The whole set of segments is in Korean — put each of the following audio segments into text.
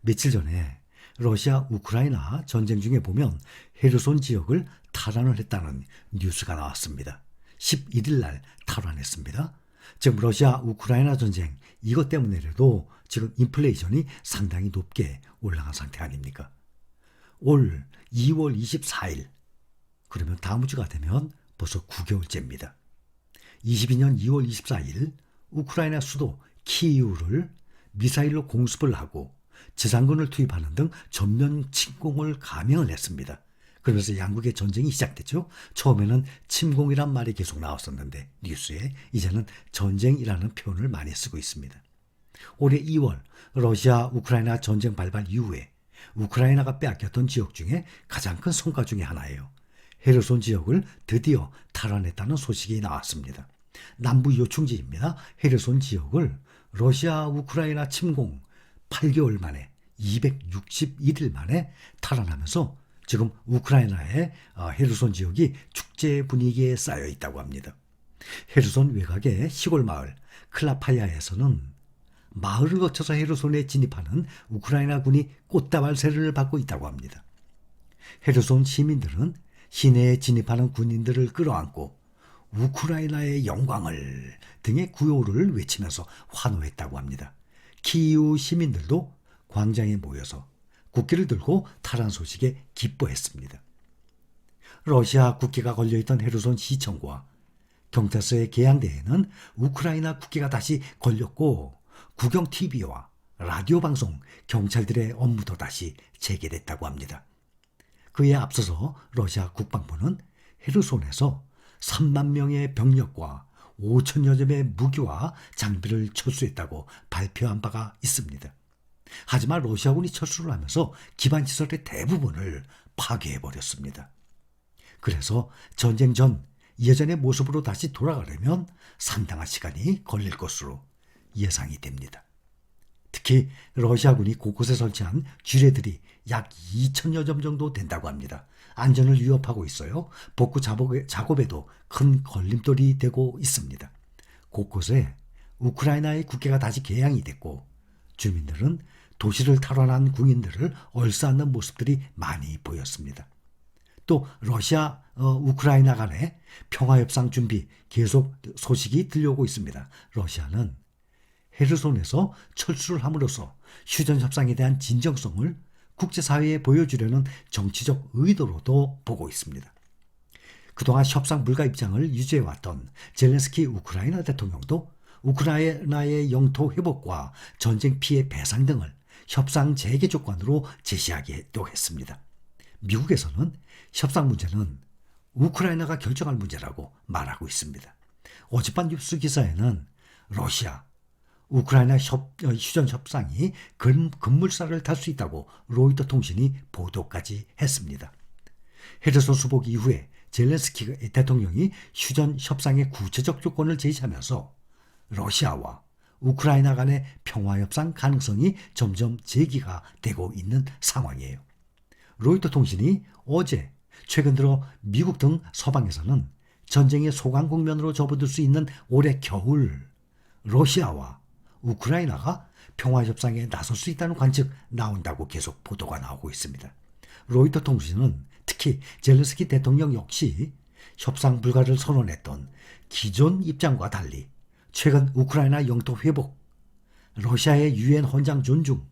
며칠 전에 러시아 우크라이나 전쟁 중에 보면 헤르손 지역을 탈환을 했다는 뉴스가 나왔습니다. 11일 날 탈환했습니다. 지금 러시아 우크라이나 전쟁 이것 때문에라도 지금 인플레이션이 상당히 높게 올라간 상태 아닙니까? 올 2월 24일 그러면 다음 주가 되면 벌써 9개월째입니다. 22년 2월 24일 우크라이나 수도 키이우를 미사일로 공습을 하고 지상군을 투입하는 등 전면 침공을 감행을 했습니다. 그러면서 양국의 전쟁이 시작됐죠. 처음에는 침공이란 말이 계속 나왔었는데 뉴스에 이제는 전쟁이라는 표현을 많이 쓰고 있습니다. 올해 2월 러시아 우크라이나 전쟁 발발 이후에 우크라이나가 빼앗겼던 지역 중에 가장 큰 성과 중에 하나예요. 헤르손 지역을 드디어 탈환했다는 소식이 나왔습니다. 남부 요충지입니다. 헤르손 지역을 러시아 우크라이나 침공 8개월 만에 261일 만에 탈환하면서 지금 우크라이나의 헤르손 지역이 축제 분위기에 쌓여 있다고 합니다. 헤르손 외곽의 시골 마을 클라파야에서는 마을을 거쳐서 헤르손에 진입하는 우크라이나 군이 꽃다발세를 받고 있다고 합니다. 헤르손 시민들은 시내에 진입하는 군인들을 끌어안고 우크라이나의 영광을 등의 구호를 외치면서 환호했다고 합니다. 키이우 시민들도 광장에 모여서 국기를 들고 탈환 소식에 기뻐했습니다. 러시아 국기가 걸려있던 헤르손 시청과 경찰서의 계양대에는 우크라이나 국기가 다시 걸렸고 국영TV와 라디오 방송, 경찰들의 업무도 다시 재개됐다고 합니다. 그에 앞서서 러시아 국방부는 헤르손에서 3만 명의 병력과 5천여 점의 무기와 장비를 철수했다고 발표한 바가 있습니다. 하지만 러시아군이 철수를 하면서 기반시설의 대부분을 파괴해버렸습니다. 그래서 전쟁 전 예전의 모습으로 다시 돌아가려면 상당한 시간이 걸릴 것으로 예상이 됩니다. 특히 러시아군이 곳곳에 설치한 지뢰들이 약 2천여 점 정도 된다고 합니다. 안전을 위협하고 있어요. 복구 작업에도 큰 걸림돌이 되고 있습니다. 곳곳에 우크라이나의 국기가 다시 개양이 됐고 주민들은 도시를 탈환한 군인들을 얼싸안는 모습들이 많이 보였습니다. 또 러시아, 우크라이나 간의 평화협상 준비 계속 소식이 들려오고 있습니다. 러시아는 헤르손에서 철수를 함으로써 휴전협상에 대한 진정성을 국제사회에 보여주려는 정치적 의도로도 보고 있습니다. 그동안 협상 불가 입장을 유지해왔던 젤렌스키 우크라이나 대통령도 우크라이나의 영토 회복과 전쟁 피해 배상 등을 협상 재개 조건으로 제시하기도 했습니다. 미국에서는 협상 문제는 우크라이나가 결정할 문제라고 말하고 있습니다. 어젯밤 뉴스 기사에는 러시아, 우크라이나 휴전 협상이 급물살을 탈 수 있다고 로이터 통신이 보도까지 했습니다. 헤르손 수복 이후에 젤렌스키 대통령이 휴전 협상의 구체적 조건을 제시하면서 러시아와 우크라이나 간의 평화협상 가능성이 점점 제기가 되고 있는 상황이에요. 로이터 통신이 어제 최근 들어 미국 등 서방에서는 전쟁의 소강 국면으로 접어들 수 있는 올해 겨울 러시아와 우크라이나가 평화협상에 나설 수 있다는 관측 나온다고 계속 보도가 나오고 있습니다. 로이터 통신은 특히 젤렌스키 대통령 역시 협상 불가를 선언했던 기존 입장과 달리 최근 우크라이나 영토 회복, 러시아의 유엔 헌장 존중,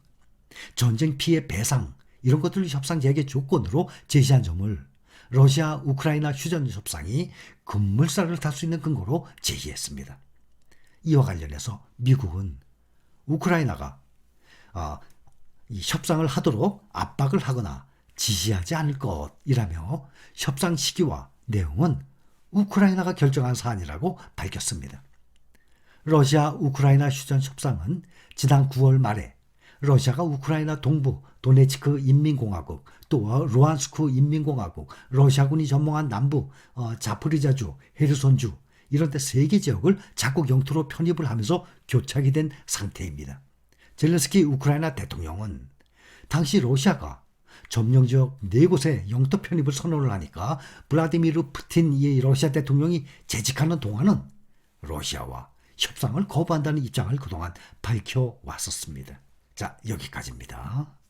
전쟁 피해 배상 이런 것들을 협상 재개 조건으로 제시한 점을 러시아 우크라이나 휴전 협상이 급물살을 탈 수 있는 근거로 제시했습니다. 이와 관련해서 미국은 우크라이나가 이 협상을 하도록 압박을 하거나 지시하지 않을 것이라며 협상 시기와 내용은 우크라이나가 결정한 사안이라고 밝혔습니다. 러시아 우크라이나 휴전 협상은 지난 9월 말에 러시아가 우크라이나 동부 도네츠크 인민공화국 또 루안스크 인민공화국, 러시아군이 점령한 남부 자포리자주, 헤르손주 이런 데 3개 지역을 자국 영토로 편입을 하면서 교착이 된 상태입니다. 젤렌스키 우크라이나 대통령은 당시 러시아가 점령 지역 4곳에 영토 편입을 선언을 하니까 블라디미르 푸틴 러시아 대통령이 재직하는 동안은 러시아와 협상을 거부한다는 입장을 그동안 밝혀왔었습니다. 자, 여기까지입니다.